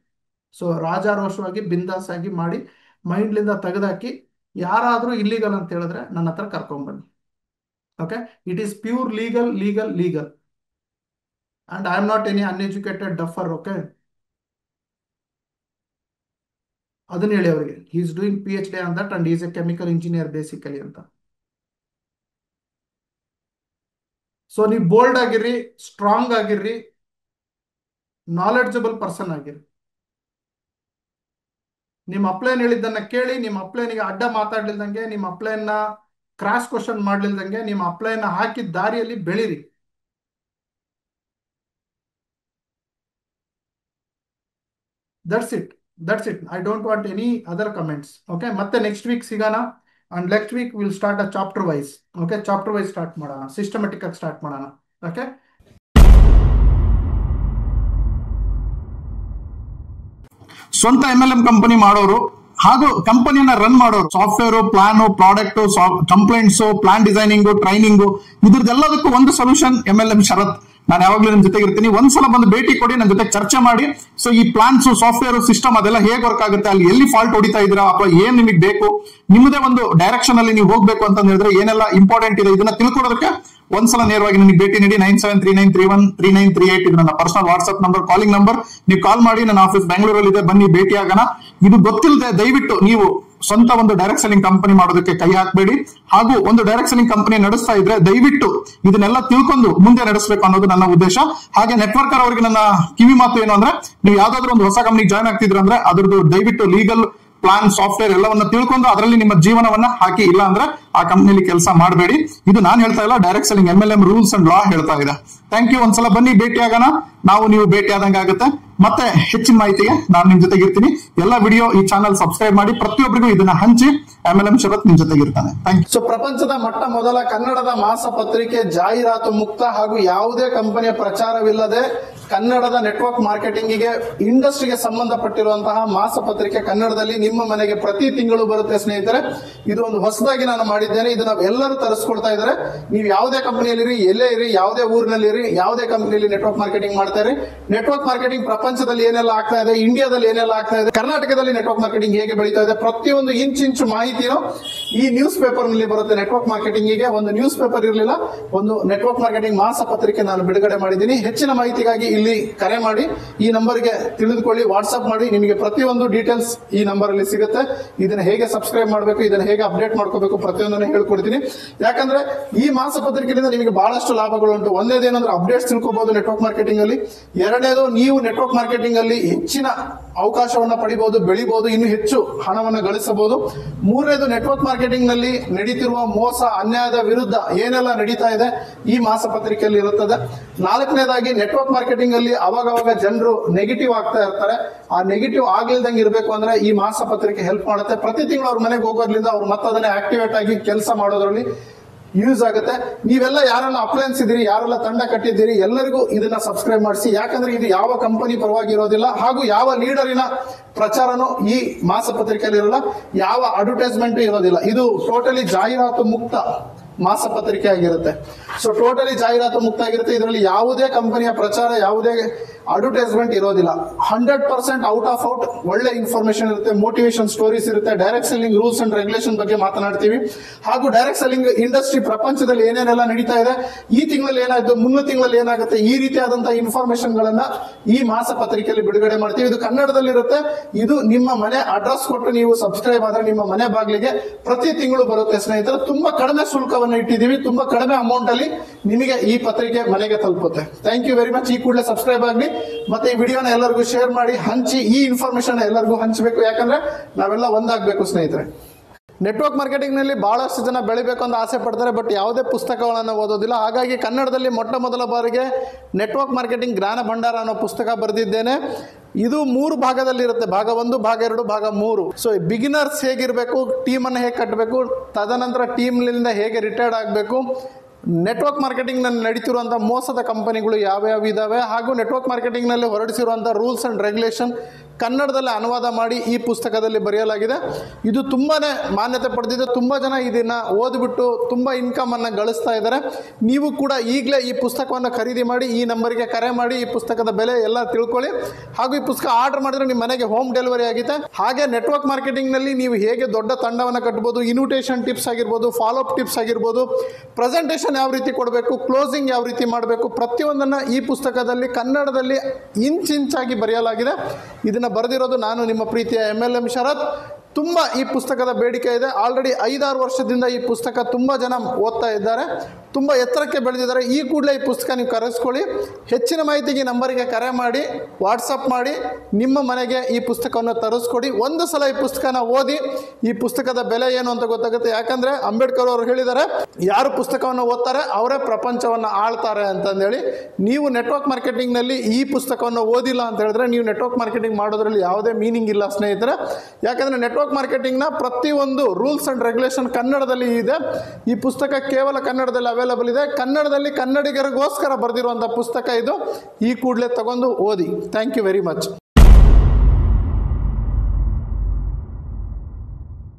ಸೊ ರಾಜಾರೋಷವಾಗಿ ಬಿಂದಾಸ್ ಆಗಿ ಮಾಡಿ, ಮೈಂಡ್ಲಿಂದ ತೆಗೆದಾಕಿ. ಯಾರಾದರೂ ಇಲ್ಲಿಗಲ್ ಅಂತ ಹೇಳಿದ್ರೆ ನನ್ನ ಹತ್ರ ಕರ್ಕೊಂಡ್ಬನ್ನಿ. Okay. It is pure legal, legal, legal. And I am not any uneducated duffer. Okay. ಅದನ್ನ ಹೇಳಿ ಅವರಿಗೆ. He is doing PhD on that and is a chemical engineer basically ಅಂತ. ಸೊ ನೀವು ಬೋಲ್ಡ್ ಆಗಿರ್ರಿ, ಸ್ಟ್ರಾಂಗ್ ಆಗಿರ್ರಿ, ನಾಲೆಡ್ಜಬಲ್ ಪರ್ಸನ್ ಆಗಿರಿ. ನಿಮ್ಮ ಅಪ್ಲೈನ್ ಹೇಳಿದ್ದನ್ನ ಕೇಳಿ, ನಿಮ್ಮ ಅಪ್ಲೈನಿಗೆ ಅಡ್ಡ ಮಾತಾಡ್ಲಿಲ್ದಂಗೆ, ನಿಮ್ಮ ಅಪ್ಲೈನ್ನ ಕ್ರಾಸ್ ಕ್ವಶನ್ ಮಾಡ್ಲಿಲ್ದಂಗೆ, ನಿಮ್ಮ ಅಪ್ಲೈನ್ನ ಹಾಕಿದ ದಾರಿಯಲ್ಲಿ ಬೆಳೀರಿ. That's it. I don't want any other comments. Okay, ಮತ್ತೆ ನೆಕ್ಸ್ಟ್ ವೀಕ್ ಸಿಗೋಣ. And next week will start a chapter wise. Okay, chapter wise start ಮಾಡೋಣ, ಸಿಸ್ಟಮೆಟಿಕ್ ಆಗಿ ಸ್ಟಾರ್ಟ್ ಮಾಡೋಣ. ಓಕೆ, ಸ್ವಂತ MLM ಕಂಪನಿ ಮಾಡೋರು ಹಾಗೂ ಕಂಪನಿಯನ್ನ ರನ್ ಮಾಡೋರು, software, plan, product, complaints, plan designing, training, ಇದ್ರದ್ದೆಲ್ಲದಕ್ಕೂ ಒಂದು ಸೊಲ್ಯೂಷನ್ MLM ಶರತ್. ನಾನು ಯಾವಾಗ್ಲೂ ನಿಮ್ ಜೊತೆಗೆ ಇರ್ತೀನಿ. ಒಂದ್ಸಲ ಬಂದು ಭೇಟಿ ಕೊಡಿ, ನನ್ನ ಜೊತೆ ಚರ್ಚೆ ಮಾಡಿ. ಸೊ ಈ ಪ್ಲಾನ್ಸ್, ಸಾಫ್ಟ್ವೇರ್, ಸಿಸ್ಟಮ್ ಅದೆಲ್ಲ ಹೇಗೆ ವರ್ಕ್ ಆಗುತ್ತೆ, ಅಲ್ಲಿ ಎಲ್ಲಿ ಫಾಲ್ಟ್ ಹೊಡಿತಾ ಇದೀರಾ ಅಥವಾ ಏನ್ ನಿಮಗೆ ಬೇಕು, ನಿಮ್ಮದೇ ಒಂದು ಡೈರೆಕ್ಷನ್ ಅಲ್ಲಿ ನೀವು ಹೋಗ್ಬೇಕು ಅಂತ ಹೇಳಿದ್ರೆ ಏನೆಲ್ಲ ಇಂಪಾರ್ಟೆಂಟ್ ಇದೆ ಇದನ್ನ ತಿಳ್ಕೊಳ್ಳೋದಕ್ಕೆ ಒಂದ್ಸಲ ನೇರವಾಗಿ ನನಗೆ ಭೇಟಿ ನೀಡಿ. 9739313938 ಇದು ನನ್ನ personal WhatsApp number, calling number. ನೀವು ಕಾಲ್ ಮಾಡಿ. ನನ್ನ ಆಫೀಸ್ ಬೆಂಗಳೂರಲ್ಲಿ ಇದೆ, ಬನ್ನಿ ಭೇಟಿ ಆಗೋಣ. ಇದು ಗೊತ್ತಿಲ್ಲದೆ ದಯವಿಟ್ಟು ನೀವು ಸ್ವಂತ ಒಂದು ಡೈರೆಕ್ಟ್ ಸೆಲ್ಲಿಂಗ್ ಕಂಪನಿ ಮಾಡೋದಕ್ಕೆ ಕೈ ಹಾಕಬೇಡಿ. ಹಾಗೂ ಒಂದು ಡೈರೆಕ್ಟ್ ಸೆಲ್ಲಿಂಗ್ ಕಂಪನಿ ನಡೆಸ್ತಾ ಇದ್ರೆ ದಯವಿಟ್ಟು ಇದನ್ನೆಲ್ಲ ತಿಳ್ಕೊಂಡು ಮುಂದೆ ನಡೆಸಬೇಕು ಅನ್ನೋದು ನನ್ನ ಉದ್ದೇಶ. ಹಾಗೆ ನೆಟ್ವರ್ಕರ್ ಅವರಿಗೆ ನನ್ನ ಕಿವಿ ಮಾತು ಏನು ಅಂದ್ರೆ, ನೀವು ಯಾವ್ದಾದ್ರು ಒಂದು ಹೊಸ ಕಂಪನಿ ಜಾಯ್ನ್ ಆಗ್ತಿದ್ರ ಅಂದ್ರೆ ಅದ್ರದ್ದು ದಯವಿಟ್ಟು ಲೀಗಲ್, ಪ್ಲಾನ್, ಸಾಫ್ಟ್ವೇರ್ ಎಲ್ಲವನ್ನ ತಿಳ್ಕೊಂಡು ಅದರಲ್ಲಿ ನಿಮ್ಮ ಜೀವನವನ್ನ ಹಾಕಿ. ಇಲ್ಲ ಅಂದ್ರೆ ಆ ಕಂಪನಿಲಿ ಕೆಲಸ ಮಾಡಬೇಡಿ. ಇದು ನಾನು ಹೇಳ್ತಾ ಇಲ್ಲ, direct selling MLM rules and law ಹೇಳ್ತಾ ಇದೆ. Thank you. ಒಂದ್ಸಲ ಬನ್ನಿ, ಭೇಟಿ ಆಗೋಣ. ನಾವು ನೀವು ಭೇಟಿ ಆದಂಗೆ ಆಗುತ್ತೆ. ಮತ್ತೆ ಹೆಚ್ಚಿನ ಮಾಹಿತಿಗೆ ನಾನು ನಿಮ್ ಜೊತೆಗೆ ಇರ್ತೀನಿ. ಎಲ್ಲ ವಿಡಿಯೋ ಈ ಚಾನಲ್ ಸಬ್ಸ್ಕ್ರೈಬ್ ಮಾಡಿ, ಪ್ರತಿಯೊಬ್ಬರಿಗೂ ಇದನ್ನ ಹಂಚಿ. MLM ಶರತ್ ನಿಮ್ ಜೊತೆಗೆ ಇರ್ತಾನೆ. Thank you. ಸೊ ಪ್ರಪಂಚದ ಮೊಟ್ಟ ಮೊದಲ ಕನ್ನಡದ ಮಾಸಪತ್ರಿಕೆ, ಜಾಹೀರಾತು ಮುಕ್ತ ಹಾಗೂ ಯಾವುದೇ ಕಂಪನಿಯ ಪ್ರಚಾರವಿಲ್ಲದೆ ಕನ್ನಡದ ನೆಟ್ವರ್ಕ್ ಮಾರ್ಕೆಟಿಂಗಿಗೆ, ಇಂಡಸ್ಟ್ರಿಗೆ ಸಂಬಂಧಪಟ್ಟಿರುವಂತಹ ಮಾಸಪತ್ರಿಕೆ ಕನ್ನಡದಲ್ಲಿ ನಿಮ್ಮ ಮನೆಗೆ ಪ್ರತಿ ತಿಂಗಳು ಬರುತ್ತೆ ಸ್ನೇಹಿತರೆ. ಇದು ಒಂದು ಹೊಸದಾಗಿ ನಾನು ಮಾಡಿದ್ದೇನೆ. ಇದನ್ನ ಎಲ್ಲರೂ ತರಿಸ್ಕೊಳ್ತಾ ಇದ್ದಾರೆ. ನೀವು ಯಾವುದೇ ಕಂಪನಿಯಲ್ಲಿ ಎಲ್ಲೇ ಇರಿ, ಯಾವುದೇ ಊರಿನಲ್ಲಿ ಇರಿ, ಯಾವುದೇ ಕಂಪನಿಯಲ್ಲಿ ನೆಟ್ವರ್ಕ್ ಮಾರ್ಕೆಟಿಂಗ್ ಮಾಡ್ತಾ ಇರಿ. ನೆಟ್ವರ್ಕ್ ಮಾರ್ಕೆಟಿಂಗ್ ಪ್ರಪಂಚದಲ್ಲಿ ಏನೆಲ್ಲ ಆಗ್ತಾ ಇದೆ, ಇಂಡಿಯಾದಲ್ಲಿ ಏನೆಲ್ಲ ಆಗ್ತಾ ಇದೆ, ಕರ್ನಾಟಕದಲ್ಲಿ ನೆಟ್ವರ್ಕ್ ಮಾರ್ಕೆಟಿಂಗ್ ಹೇಗೆ ಬೆಳೀತಾ ಇದೆ, ಪ್ರತಿಯೊಂದು ಇಂಚು ಮಾಹಿತಿನೂ ಈ ನ್ಯೂಸ್ ಪೇಪರ್ ನಲ್ಲಿ ಬರುತ್ತೆ. ನೆಟ್ವರ್ಕ್ ಮಾರ್ಕೆಟಿಂಗಿಗೆ ಒಂದು ನ್ಯೂಸ್ ಪೇಪರ್ ಇರಲಿಲ್ಲ, ಒಂದು ನೆಟ್ವರ್ಕ್ ಮಾರ್ಕೆಟಿಂಗ್ ಮಾಸಪತ್ರಿಕೆ ನಾನು ಬಿಡುಗಡೆ ಮಾಡಿದ್ದೀನಿ. ಹೆಚ್ಚಿನ ಮಾಹಿತಿಗಾಗಿ ಇಲ್ಲಿ ಕರೆ ಮಾಡಿ, ಈ ನಂಬರ್ಗೆ ತಿಳಿದುಕೊಳ್ಳಿ, ವಾಟ್ಸ್ಆಪ್ ಮಾಡಿ. ನಿಮಗೆ ಪ್ರತಿಯೊಂದು ಡೀಟೇಲ್ಸ್ ಈ ನಂಬರ್ ಅಲ್ಲಿ ಸಿಗುತ್ತೆ. ಇದನ್ನ ಹೇಗೆ ಸಬ್ಸ್ಕ್ರೈಬ್ ಮಾಡಬೇಕು, ಇದನ್ನ ಹೇಗೆ ಅಪ್ಡೇಟ್ ಮಾಡ್ಕೋಬೇಕು, ಪ್ರತಿಯೊಂದನ್ನು ಹೇಳ್ಕೊಡ್ತೀನಿ. ಯಾಕಂದ್ರೆ ಈ ಮಾಸಪತ್ರಿಕೆಯಿಂದ ನಿಮಗೆ ಬಹಳಷ್ಟು ಲಾಭಗಳುಂಟು. ಒಂದೇದೇನಂದ್ರೆ ಅಪ್ಡೇಟ್ಸ್ ತಿಳ್ಕೋಬಹುದು ನೆಟ್ವರ್ಕ್ ಮಾರ್ಕೆಟಿಂಗ್ ಅಲ್ಲಿ. ಎರಡನೇದು, ನೀವು ನೆಟ್ವರ್ಕ್ ಮಾರ್ಕೆಟಿಂಗ್ ಅಲ್ಲಿ ಹೆಚ್ಚಿನ ಅವಕಾಶವನ್ನ ಪಡಿಬಹುದು, ಬೆಳಿಬಹುದು, ಇನ್ನು ಹೆಚ್ಚು ಹಣವನ್ನು ಗಳಿಸಬಹುದು. ಮೂರನೇದು, ನೆಟ್ವರ್ಕ್ ಮಾರ್ಕೆಟಿಂಗ್ ನಲ್ಲಿ ನಡೀತಿರುವ ಮೋಸ, ಅನ್ಯಾಯದ ವಿರುದ್ಧ ಏನೆಲ್ಲ ನಡೀತಾ ಇದೆ ಈ ಮಾಸಪತ್ರಿಕೆಯಲ್ಲಿ ಇರುತ್ತದೆ. ನಾಲ್ಕನೇದಾಗಿ, ನೆಟ್ವರ್ಕ್ ಮಾರ್ಕೆಟಿಂಗ್ ಅಲ್ಲಿ ಅವಾಗವಾಗ ಜನರು ನೆಗೆಟಿವ್ ಆಗ್ತಾ ಇರ್ತಾರೆ. ಆ ನೆಗೆಟಿವ್ ಆಗ್ಲಿಲ್ದಂಗೆ ಇರಬೇಕು ಅಂದ್ರೆ ಈ ಮಾಸಪತ್ರಿಕೆ ಹೆಲ್ಪ್ ಮಾಡುತ್ತೆ. ಪ್ರತಿ ತಿಂಗಳು ಅವ್ರ ಮನೆಗೆ ಹೋಗೋದ್ರಿಂದ ಅವ್ರು ಮತ್ತೆ ಅದನ್ನ ಆಕ್ಟಿವೇಟ್ ಆಗಿ ಕೆಲಸ ಮಾಡೋದ್ರಲ್ಲಿ ಯೂಸ್ ಆಗುತ್ತೆ. ನೀವೆಲ್ಲ ಯಾರೆಲ್ಲ ಅಪ್ಲೈನ್ಸ್ ಇದ್ದೀರಿ, ಯಾರೆಲ್ಲ ತಂಡ ಕಟ್ಟಿದ್ದೀರಿ, ಎಲ್ಲರಿಗೂ ಇದನ್ನ ಸಬ್ಸ್ಕ್ರೈಬ್ ಮಾಡಿಸಿ. ಯಾಕಂದ್ರೆ ಇದು ಯಾವ ಕಂಪನಿ ಪರವಾಗಿ ಇರೋದಿಲ್ಲ, ಹಾಗೂ ಯಾವ ಲೀಡರಿನ ಪ್ರಚಾರನೂ ಈ ಮಾಸಪತ್ರಿಕೆಯಲ್ಲಿ ಇರಲ್ಲ, ಯಾವ ಅಡ್ವರ್ಟೈಸ್ಮೆಂಟ್ ಇರೋದಿಲ್ಲ. ಇದು ಟೋಟಲಿ ಜಾಹೀರಾತು ಮುಕ್ತ ಮಾಸಪತ್ರಿಕೆ ಆಗಿರುತ್ತೆ. ಸೊ ಟೋಟಲಿ ಜಾಹೀರಾತು ಮುಕ್ತ ಆಗಿರುತ್ತೆ. ಇದರಲ್ಲಿ ಯಾವುದೇ ಕಂಪನಿಯ ಪ್ರಚಾರ, ಯಾವುದೇ ಅಡ್ವರ್ಟೈಸ್ಮೆಂಟ್ ಇರೋದಿಲ್ಲ. 100% ಔಟ್ ಆಫ್ ಔಟ್ ಒಳ್ಳೆ ಇನ್ಫಾರ್ಮೇಶನ್ ಇರುತ್ತೆ, ಮೋಟಿವೇಶನ್ ಸ್ಟೋರೀಸ್ ಇರುತ್ತೆ. Direct selling rules and regulation ಬಗ್ಗೆ ಮಾತನಾಡ್ತೀವಿ. ಹಾಗೂ ಡೈರೆಕ್ಟ್ ಸೆಲ್ಲಿಂಗ್ ಇಂಡಸ್ಟ್ರಿ ಪ್ರಪಂಚದಲ್ಲಿ ಏನೇನೆಲ್ಲ ನಡೀತಾ ಇದೆ, ಈ ತಿಂಗಳಲ್ಲಿ ಏನಾಯ್ತು, ಮುಂದಿನ ತಿಂಗಳಲ್ಲಿ ಏನಾಗುತ್ತೆ, ಈ ರೀತಿಯಾದಂತಹ ಇನ್ಫಾರ್ಮೇಶನ್ ಗಳನ್ನ ಈ ಮಾಸಪತ್ರಿಕೆಯಲ್ಲಿ ಬಿಡುಗಡೆ ಮಾಡ್ತೀವಿ. ಇದು ಕನ್ನಡದಲ್ಲಿ ಇರುತ್ತೆ. ಇದು ನಿಮ್ಮ ಮನೆ ಅಡ್ರೆಸ್ ಕೊಟ್ಟು ನೀವು ಸಬ್ಸ್ಕ್ರೈಬ್ ಆದ್ರೆ ನಿಮ್ಮ ಮನೆ ಬಾಗಿಲಿಗೆ ಪ್ರತಿ ತಿಂಗಳು ಬರುತ್ತೆ ಸ್ನೇಹಿತರೆ. ತುಂಬಾ ಕಡಿಮೆ ಶುಲ್ಕವನ್ನು ಇಟ್ಟಿದ್ದೀವಿ, ತುಂಬಾ ಕಡಿಮೆ ಅಮೌಂಟ್ ಅಲ್ಲಿ ನಿಮಗೆ ಈ ಪತ್ರಿಕೆ ಮನೆಗೆ ತಲುಪುತ್ತೆ. Thank you very much. ಈ ಕೂಡಲೇ ಸಬ್ಸ್ಕ್ರೈಬ್ ಆಗಲಿ, ಮತ್ತೆ ಈ ವಿಡಿಯೋನ ಎಲ್ಲರಿಗೂ ಶೇರ್ ಮಾಡಿ, ಹಂಚಿ. ಈ ಇನ್ಫಾರ್ಮೇಶನ್ ಎಲ್ಲರಿಗೂ ಹಂಚಬೇಕು, ಯಾಕಂದ್ರೆ ನಾವೆಲ್ಲ ಒಂದಾಗಬೇಕು ಸ್ನೇಹಿತರೆ. ನೆಟ್ವರ್ಕ್ ಮಾರ್ಕೆಟಿಂಗ್ ನಲ್ಲಿ ಬಹಳಷ್ಟು ಜನ ಬೆಳಿಬೇಕು ಅಂತ ಆಸೆ ಪಡ್ತಾರೆ, ಬಟ್ ಯಾವುದೇ ಪುಸ್ತಕಗಳನ್ನು ಓದೋದಿಲ್ಲ. ಹಾಗಾಗಿ ಕನ್ನಡದಲ್ಲಿ ಮೊಟ್ಟ ಮೊದಲ ಬಾರಿಗೆ ನೆಟ್ವರ್ಕ್ ಮಾರ್ಕೆಟಿಂಗ್ ಜ್ಞಾನ ಭಂಡಾರ ಅನ್ನೋ ಪುಸ್ತಕ ಬರೆದಿದ್ದೇನೆ. ಇದು 3 ಭಾಗದಲ್ಲಿರುತ್ತೆ, ಭಾಗ 1, ಭಾಗ 2, ಭಾಗ 3. ಸೊ ಬಿಗಿನರ್ಸ್ ಹೇಗಿರಬೇಕು, ಟೀಮನ್ನು ಹೇಗೆ ಕಟ್ಟಬೇಕು, ತದನಂತರ ಟೀಮ್ನಿಂದ ಹೇಗೆ ರಿಟೈರ್ಡ್ ಆಗಬೇಕು, ನೆಟ್ವರ್ಕ್ ಮಾರ್ಕೆಟಿಂಗ್ ನಲ್ಲಿ ನಡೀತಿರುವಂತಹ ಮೋಸದ ಕಂಪನಿಗಳು ಯಾವ್ಯಾವ ಇದಾವೆ, ಹಾಗೂ ನೆಟ್ವರ್ಕ್ ಮಾರ್ಕೆಟಿಂಗ್ ನಲ್ಲಿ ಹೊರಡಿಸಿರುವಂತಹ ರೂಲ್ಸ್ ಅಂಡ್ ರೆಗ್ಯುಲೇಷನ್ ಕನ್ನಡದಲ್ಲಿ ಅನುವಾದ ಮಾಡಿ ಈ ಪುಸ್ತಕದಲ್ಲಿ ಬರೆಯಲಾಗಿದೆ. ಇದು ತುಂಬಾನೇ ಮಾನ್ಯತೆ ಪಡೆದಿದೆ. ತುಂಬಾ ಜನ ಇದನ್ನ ಓದ್ಬಿಟ್ಟು ತುಂಬಾ ಇನ್ಕಮ್ ಅನ್ನ ಗಳಿಸ್ತಾ ಇದ್ದಾರೆ. ನೀವು ಕೂಡ ಈಗಲೇ ಈ ಪುಸ್ತಕವನ್ನು ಖರೀದಿ ಮಾಡಿ, ಈ ನಂಬರ್ಗೆ ಕರೆ ಮಾಡಿ, ಈ ಪುಸ್ತಕದ ಬೆಲೆ ಎಲ್ಲ ತಿಳ್ಕೊಳ್ಳಿ. ಹಾಗೂ ಈ ಪುಸ್ತಕ ಆರ್ಡರ್ ಮಾಡಿದ್ರೆ ನಿಮ್ಮ ಮನೆಗೆ ಹೋಮ್ ಡೆಲಿವರಿ ಆಗಿದೆ. ಹಾಗೆ ನೆಟ್ವರ್ಕ್ ಮಾರ್ಕೆಟಿಂಗ್ ನಲ್ಲಿ ನೀವು ಹೇಗೆ ದೊಡ್ಡ ತಂಡವನ್ನು ಕಟ್ಟಬಹುದು, ಇನ್ವಿಟೇಷನ್ ಟಿಪ್ಸ್ ಆಗಿರ್ಬೋದು, ಫಾಲೋ ಅಪ್ ಟಿಪ್ಸ್ ಆಗಿರ್ಬೋದು, ಪ್ರೆಸೆಂಟೇಷನ್ ಯಾವ ರೀತಿ ಕೊಡಬೇಕು, ಕ್ಲೋಸಿಂಗ್ ಯಾವ ರೀತಿ ಮಾಡಬೇಕು, ಪ್ರತಿಯೊಂದನ್ನು ಈ ಪುಸ್ತಕದಲ್ಲಿ ಕನ್ನಡದಲ್ಲಿ ಇಂಚಾಗಿ ಬರೆಯಲಾಗಿದೆ. ಇದನ್ನ ಬರೆದಿರೋದು ನಾನು, ನಿಮ್ಮ ಪ್ರೀತಿಯ MLM ಶರತ್. ತುಂಬ ಈ ಪುಸ್ತಕದ ಬೇಡಿಕೆ ಇದೆ. ಆಲ್ರೆಡಿ 5-6 ವರ್ಷದಿಂದ ಈ ಪುಸ್ತಕ ತುಂಬ ಜನ ಓದ್ತಾ ಇದ್ದಾರೆ. ತುಂಬ ಎತ್ತರಕ್ಕೆ ಬೆಳೆದಿದ್ದಾರೆ. ಈ ಕೂಡಲೇ ಈ ಪುಸ್ತಕ ನೀವು ಕರೆಸ್ಕೊಳ್ಳಿ. ಹೆಚ್ಚಿನ ಮಾಹಿತಿಗೆ ಈ ನಂಬರಿಗೆ ಕರೆ ಮಾಡಿ, ವಾಟ್ಸಪ್ ಮಾಡಿ ನಿಮ್ಮ ಮನೆಗೆ ಈ ಪುಸ್ತಕವನ್ನು ತರಿಸ್ಕೊಡಿ. ಒಂದು ಸಲ ಈ ಪುಸ್ತಕನ ಓದಿ ಈ ಪುಸ್ತಕದ ಬೆಲೆ ಏನು ಅಂತ ಗೊತ್ತಾಗುತ್ತೆ. ಯಾಕಂದರೆ ಅಂಬೇಡ್ಕರ್ ಅವರು ಹೇಳಿದ್ದಾರೆ, ಯಾರು ಪುಸ್ತಕವನ್ನು ಓದ್ತಾರೆ ಅವರೇ ಪ್ರಪಂಚವನ್ನು ಆಳ್ತಾರೆ ಅಂತಂದೇಳಿ. ನೀವು ನೆಟ್ವರ್ಕ್ ಮಾರ್ಕೆಟಿಂಗ್ನಲ್ಲಿ ಈ ಪುಸ್ತಕವನ್ನು ಓದಿಲ್ಲ ಅಂತ ಹೇಳಿದ್ರೆ ನೀವು ನೆಟ್ವರ್ಕ್ ಮಾರ್ಕೆಟಿಂಗ್ ಮಾಡೋದ್ರಲ್ಲಿ ಯಾವುದೇ ಮೀನಿಂಗ್ ಇಲ್ಲ ಸ್ನೇಹಿತರೆ. ಯಾಕಂದರೆ ನೆಟ್ವರ್ಕ್ ಮಾರ್ಕೆಟಿಂಗ್ನ ಪ್ರತಿಯೊಂದು ರೂಲ್ಸ್ ಆ್ಯಂಡ್ ರೆಗ್ಯುಲೇಷನ್ ಕನ್ನಡದಲ್ಲಿ ಇದೆ. ಈ ಪುಸ್ತಕ ಕೇವಲ ಕನ್ನಡದಲ್ಲಿ ಅವೈಲಬಲ್ ಇದೆ. ಕನ್ನಡದಲ್ಲಿ ಕನ್ನಡಿಗರಿಗೋಸ್ಕರ ಬರೆದಿರುವಂಥ ಪುಸ್ತಕ ಇದು. ಈ ಕೂಡಲೇ ತಗೊಂಡು ಓದಿ. Thank you very much.